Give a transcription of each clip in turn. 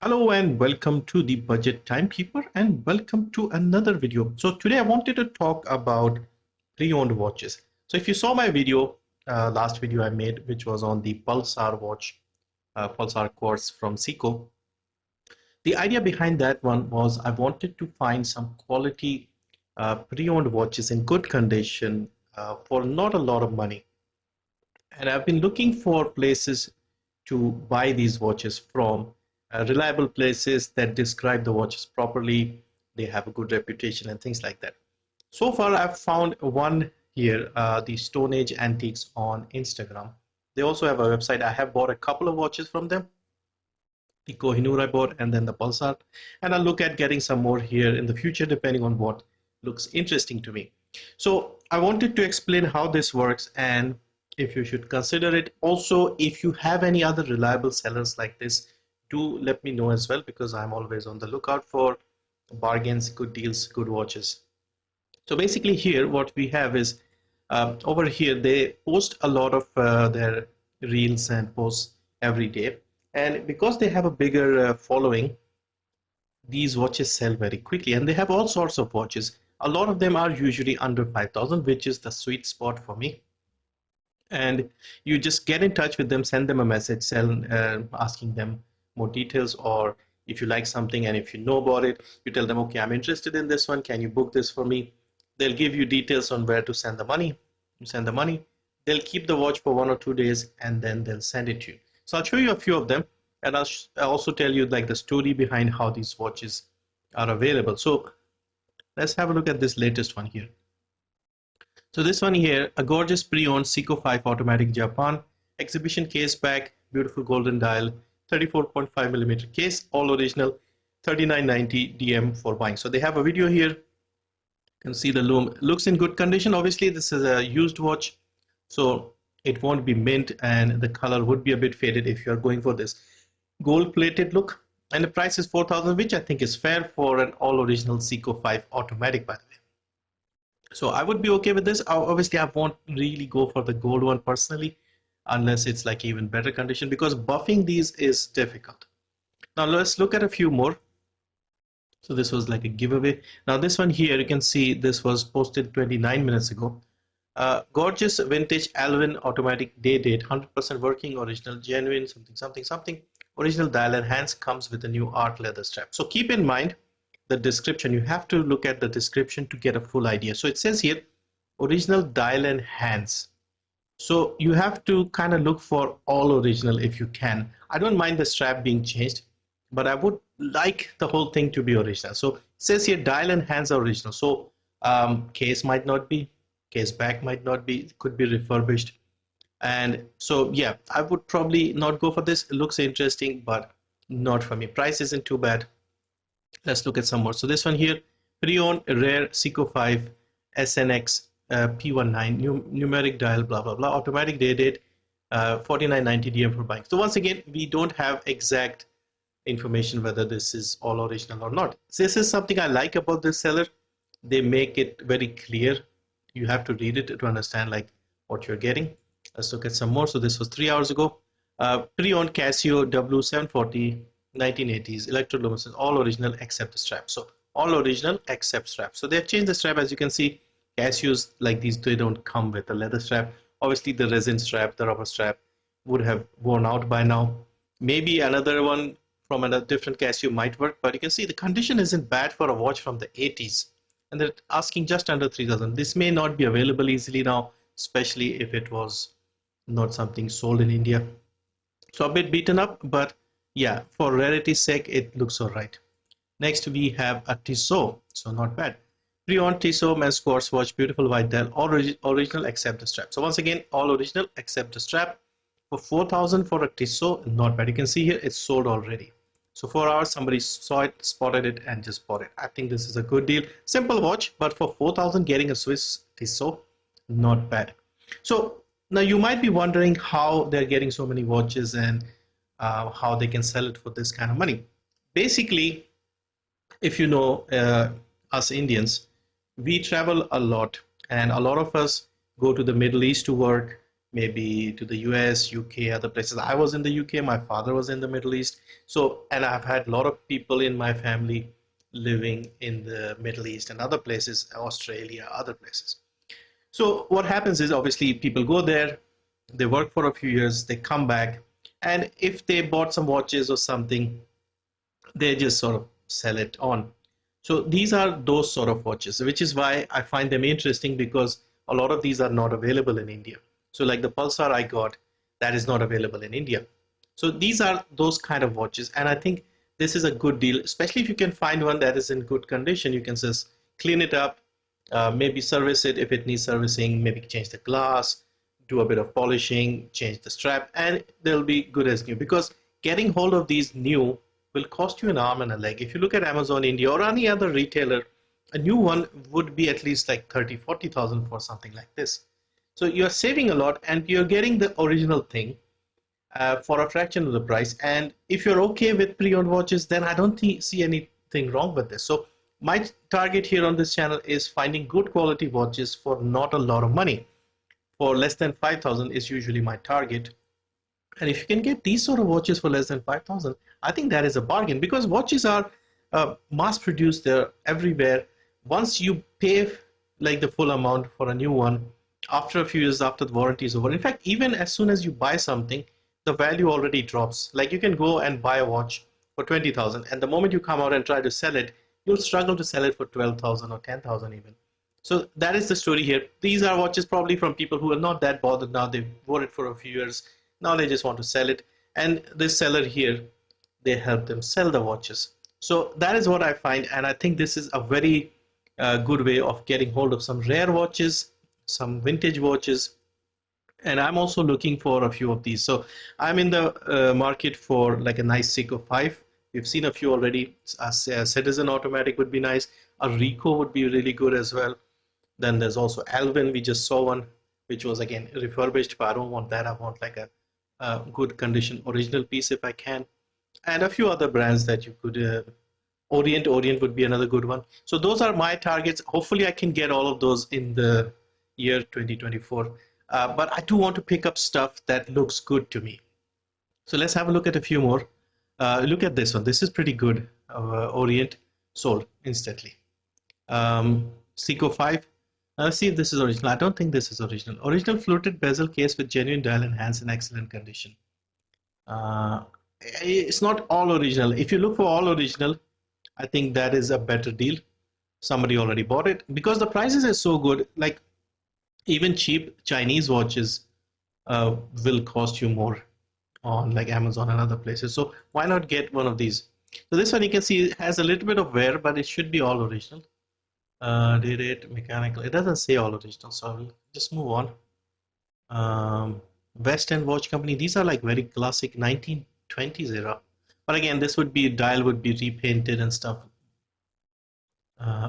Hello and welcome to the Budget Timekeeper and welcome to another video. So today I wanted to talk about pre-owned watches. So if you saw my video, last video I made, which was on the Pulsar watch, Pulsar Quartz from Seiko. The idea behind that one was I wanted to find some quality pre-owned watches in good condition for not a lot of money. And I've been looking for places to buy these watches from, reliable places that describe the watches properly. They have a good reputation and things like that. So far, I've found one here, the Stone Age Antiques on Instagram. They also have a website. I have bought a couple of watches from them. The Kohinoor I bought and then the Pulsar. And I'll look at getting some more here in the future, depending on what looks interesting to me. So I wanted to explain how this works and if you should consider it. Also, if you have any other reliable sellers like this, do let me know as well, because I'm always on the lookout for bargains, good deals, good watches. So basically here what we have is, over here they post a lot of their reels and posts every day, and because they have a bigger following, these watches sell very quickly, and they have all sorts of watches. A lot of them are usually under 5,000, which is the sweet spot for me. And you just get in touch with them, send them a message, asking them more details, or if you like something and if you know about it, you tell them, okay, I'm interested in this one, can you book this for me? They'll give you details on where to send the money. You send the money, they'll keep the watch for 1 or 2 days, and then they'll send it to you. So I'll show you a few of them, and I'll also tell you like the story behind how these watches are available. So let's have a look at this latest one here. So this one here, a gorgeous pre-owned Seiko 5 automatic Japan exhibition case back, beautiful golden dial, 34.5 millimeter case, all original, 3990 DM for buying. So they have a video here. You can see the lume looks in good condition. Obviously this is a used watch, so it won't be mint, and the color would be a bit faded if you are going for this gold plated look. And the price is 4,000, which I think is fair for an all original Seiko 5 automatic, by the way. So I would be okay with this. Obviously, I won't really go for the gold one personally, unless it's like even better condition, because buffing these is difficult. Now let's look at a few more. So this was like a giveaway. Now this one here, you can see this was posted 29 minutes ago. Gorgeous vintage Alvin automatic day date, 100% working, original, genuine, something, something, something. Original dial and hands, comes with a new art leather strap. So keep in mind the description. You have to look at the description to get a full idea. So it says here, original dial and hands. So you have to kind of look for all original if you can. I don't mind the strap being changed, but I would like the whole thing to be original. So it says here, dial and hands are original. So case might not be, case back might not be, could be refurbished. And so yeah, I would probably not go for this. It looks interesting, but not for me. Price isn't too bad. Let's look at some more. So this one here, pre-owned rare Seiko 5 SNX P19, numeric dial, blah blah blah, automatic day date, 4990 DM for buying. So once again, we don't have exact information whether this is all original or not. So this is something I like about this seller. They make it very clear. You have to read it to understand like what you're getting. Let's look at some more. So this was 3 hours ago. Pre-owned Casio W740 1980s electroluminescence, all original except the strap. So all original except strap. So they've changed the strap. As you can see, Casios like these, they don't come with a leather strap. Obviously the resin strap, the rubber strap would have worn out by now. Maybe another one from a different Casio might work, but you can see the condition isn't bad for a watch from the 80s, and they're asking just under 3,000. This may not be available easily now, especially if it was not something sold in India. So a bit beaten up, but yeah, for rarity's sake, it looks all right. Next, we have a Tissot, so not bad. Pre-owned Tissot men's quartz watch, beautiful white dial, all original except the strap. So once again, all original except the strap. For 4,000 for a Tissot, not bad. You can see here, it's sold already. So 4 hours, somebody saw it, spotted it, and just bought it. I think this is a good deal. Simple watch, but for 4,000, getting a Swiss Tissot, not bad. So now you might be wondering how they're getting so many watches and how they can sell it for this kind of money. Basically, if you know us Indians, we travel a lot, and a lot of us go to the Middle East to work, maybe to the US, UK, other places. I was in the UK, my father was in the Middle East. So, and I've had a lot of people in my family living in the Middle East and other places, Australia, other places. So what happens is obviously people go there, they work for a few years, they come back, and if they bought some watches or something, they just sort of sell it on. So these are those sort of watches, which is why I find them interesting, because a lot of these are not available in India. So like the Pulsar I got, that is not available in India. So these are those kind of watches, and I think this is a good deal, especially if you can find one that is in good condition. You can just clean it up, maybe service it if it needs servicing, maybe change the glass, do a bit of polishing, change the strap, and they'll be good as new. Because getting hold of these new will cost you an arm and a leg. If you look at Amazon India or any other retailer, a new one would be at least like 30, 40,000 for something like this. So you're saving a lot and you're getting the original thing for a fraction of the price. And if you're okay with pre-owned watches, then I don't see anything wrong with this. So my target here on this channel is finding good quality watches for not a lot of money. For less than 5,000 is usually my target. And if you can get these sort of watches for less than 5,000, I think that is a bargain, because watches are mass produced, they're everywhere. Once you pay like the full amount for a new one, after a few years after the warranty is over, in fact, even as soon as you buy something, the value already drops. Like you can go and buy a watch for 20,000, and the moment you come out and try to sell it, you'll struggle to sell it for 12,000 or 10,000 even. So that is the story here. These are watches probably from people who are not that bothered now. They've worn it for a few years. Now they just want to sell it. And this seller here, they help them sell the watches. So that is what I find. And I think this is a very good way of getting hold of some rare watches, some vintage watches. And I'm also looking for a few of these. So I'm in the market for like a nice Seiko 5. We've seen a few already. A Citizen Automatic would be nice. A Ricoh would be really good as well. Then there's also Alvin. We just saw one, which was again refurbished, but I don't want that. I want like a good condition original piece if I can. And a few other brands that you could, Orient would be another good one. So those are my targets. Hopefully I can get all of those in the year 2024. But I do want to pick up stuff that looks good to me. So let's have a look at a few more. Look at this one. This is pretty good. Orient sold instantly. Seiko 5. Let's see if this is original. I don't think this is original. Original fluted bezel case with genuine dial and hands in excellent condition. It's not all original. If you look for all original, I think that is a better deal. Somebody already bought it because the prices are so good. Like even cheap Chinese watches will cost you more on like Amazon and other places. So why not get one of these? So this one you can see has a little bit of wear, but it should be all original. Did it mechanical? It doesn't say all original, so I'll just move on. West End Watch Company. These are like very classic 1920s era. But again, this would be dial would be repainted and stuff.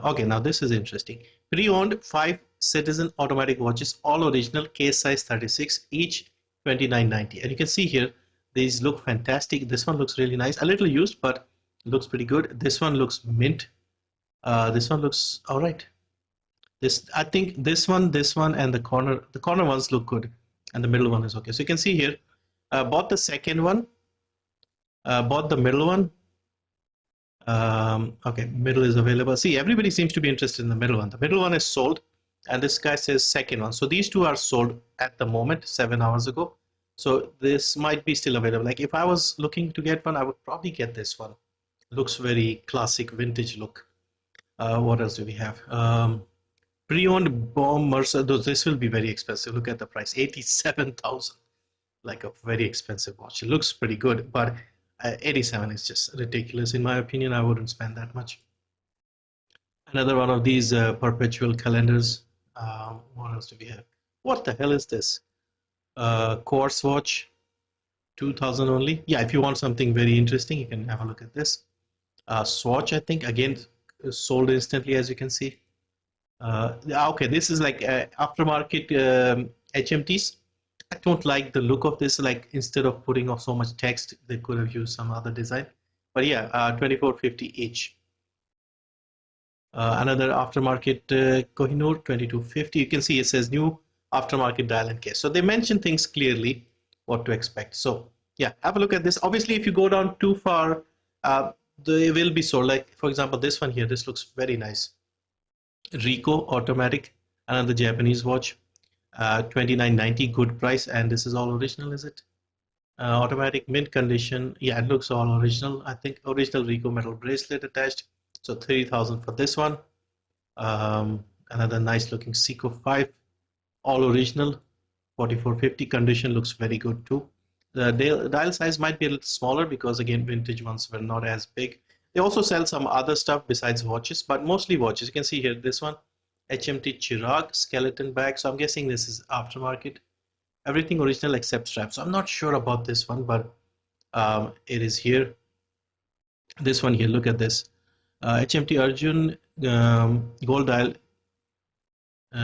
Okay, now this is interesting. Pre-owned 5 Citizen automatic watches, all original, case size 36, each 29.90. And you can see here, these look fantastic. This one looks really nice. A little used, but looks pretty good. This one looks mint. This one looks all right. I think this one, and the corner ones look good, and the middle one is okay. So you can see here, bought the second one, bought the middle one. Okay, middle is available. See, everybody seems to be interested in the middle one. The middle one is sold, and this guy says second one. So these two are sold at the moment, 7 hours ago. So this might be still available. Like if I was looking to get one, I would probably get this one. Looks very classic vintage look. What else do we have? Pre-owned Bomb Mercer. This will be very expensive. Look at the price, 87,000. Like a very expensive watch. It looks pretty good, but 87 is just ridiculous in my opinion. I wouldn't spend that much. Another one of these perpetual calendars. What else do we have? What the hell is this? Quartz watch, 2,000 only. Yeah, if you want something very interesting, you can have a look at this. Swatch, I think, again, sold instantly, as you can see. Okay, this is like aftermarket HMTs. I don't like the look of this. Like instead of putting off so much text, they could have used some other design. But yeah, 2450 each. Another aftermarket Kohinoor 2250. You can see it says new aftermarket dial and case. So they mention things clearly what to expect. So yeah, have a look at this. Obviously, if you go down too far, they will be sold. Like for example, this one here, this looks very nice. Ricoh automatic, another Japanese watch, 29.90, good price, and this is all original, is it? Automatic mint condition. Yeah, it looks all original. I think original Ricoh metal bracelet attached. So 30,000 for this one. Another nice looking Seiko 5, all original, 4450. Condition looks very good too. The dial size might be a little smaller because again vintage ones were not as big. They also sell some other stuff besides watches, but mostly watches. You can see here this one, HMT Chirag skeleton bag. So I'm guessing this is aftermarket. Everything original except straps. So I'm not sure about this one, but it is here. This one here, look at this. HMT Arjun gold dial,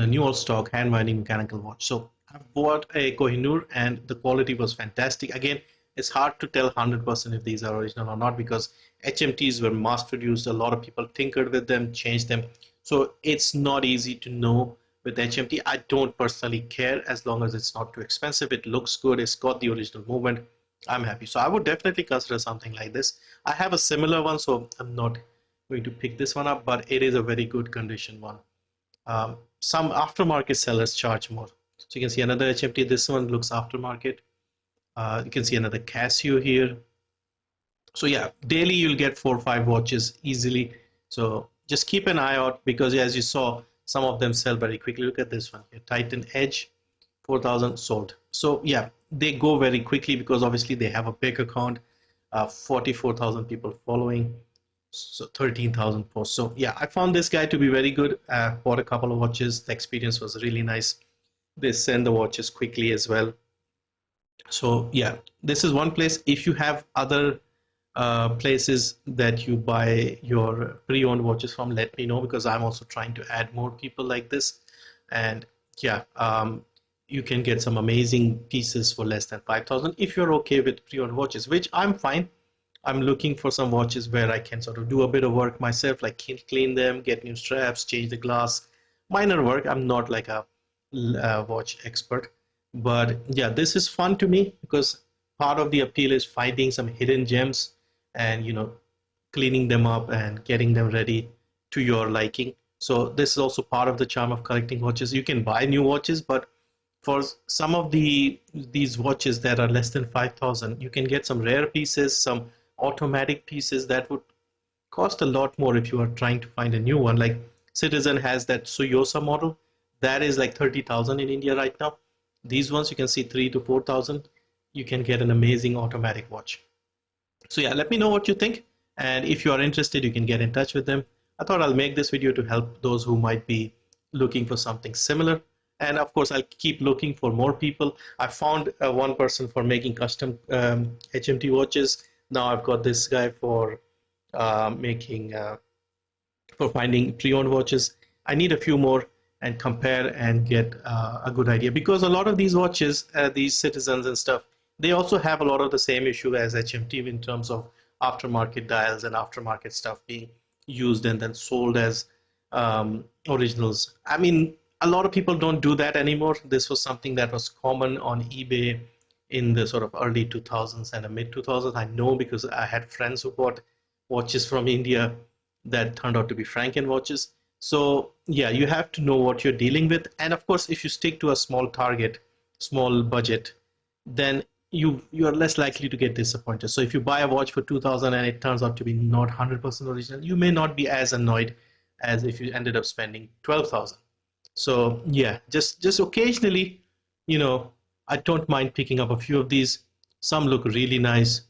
new all stock hand winding mechanical watch. So I've bought a Kohinoor and the quality was fantastic. Again, it's hard to tell 100% if these are original or not because HMTs were mass produced. A lot of people tinkered with them, changed them. So it's not easy to know with HMT. I don't personally care as long as it's not too expensive. It looks good. It's got the original movement. I'm happy. So I would definitely consider something like this. I have a similar one, so I'm not going to pick this one up, but it is a very good condition one. Some aftermarket sellers charge more. So you can see another HMT. This one looks aftermarket. You can see another Casio here. So yeah, daily you'll get 4 or 5 watches easily. So just keep an eye out because as you saw, some of them sell very quickly. Look at this one here, Titan Edge, 4,000 sold. So yeah, they go very quickly because obviously they have a big account, 44,000 people following. So 13,000 posts. So yeah, I found this guy to be very good. Bought a couple of watches. The experience was really nice. They send the watches quickly as well. So yeah, this is one place. If you have other places that you buy your pre-owned watches from, let me know because I'm also trying to add more people like this. And yeah, you can get some amazing pieces for less than 5,000 if you're okay with pre-owned watches, which I'm fine. I'm looking for some watches where I can sort of do a bit of work myself, like clean them, get new straps, change the glass, minor work. I'm not like a watch expert, but yeah, this is fun to me because part of the appeal is finding some hidden gems and cleaning them up and getting them ready to your liking. So this is also part of the charm of collecting watches. You can buy new watches, but for some of these watches that are less than 5,000, you can get some rare pieces, some automatic pieces that would cost a lot more if you are trying to find a new one. Like Citizen has that Suyosa model that is like 30,000 in India right now. These ones you can see 3 to 4,000. You can get an amazing automatic watch. So yeah, let me know what you think, and if you are interested you can get in touch with them. I thought I'll make this video to help those who might be looking for something similar, and of course I'll keep looking for more people. I found one person for making custom HMT watches. Now I've got this guy for making for finding pre-owned watches. I need a few more and compare and get a good idea because a lot of these watches, these Citizens and stuff, they also have a lot of the same issue as HMT in terms of aftermarket dials and aftermarket stuff being used and then sold as originals. I mean, a lot of people don't do that anymore. This was something that was common on eBay in the sort of early 2000s and the mid 2000s. I know because I had friends who bought watches from India that turned out to be Franken watches. So yeah, you have to know what you're dealing with. And of course, if you stick to a small target, small budget, then you are less likely to get disappointed. So if you buy a watch for 2,000 and it turns out to be not 100% original, you may not be as annoyed as if you ended up spending 12,000. So yeah, just occasionally, I don't mind picking up a few of these. Some look really nice.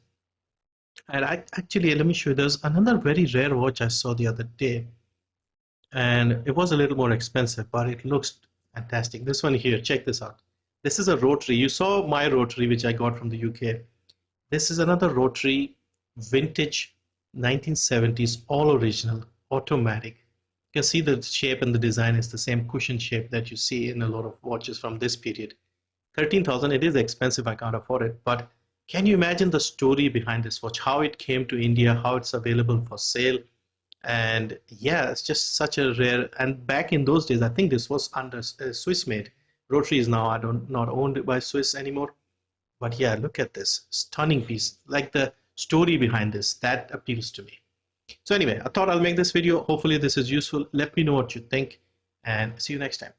And I actually, let me show you, there's another very rare watch I saw the other day, and it was a little more expensive, but it looks fantastic. This one here, check this out. This is a rotary. You saw my rotary, which I got from the UK. This is another rotary, vintage 1970s, all original, automatic. You can see the shape and the design is the same cushion shape that you see in a lot of watches from this period. 13,000, it is expensive, I can't afford it, but can you imagine the story behind this watch, how it came to India, how it's available for sale? And yeah, it's just such a rare, and back in those days, I think this was under Swiss made, Rotary is now not owned by Swiss anymore. But yeah, look at this stunning piece. Like the story behind this, that appeals to me. So anyway, I thought I'll make this video. Hopefully this is useful. Let me know what you think and see you next time.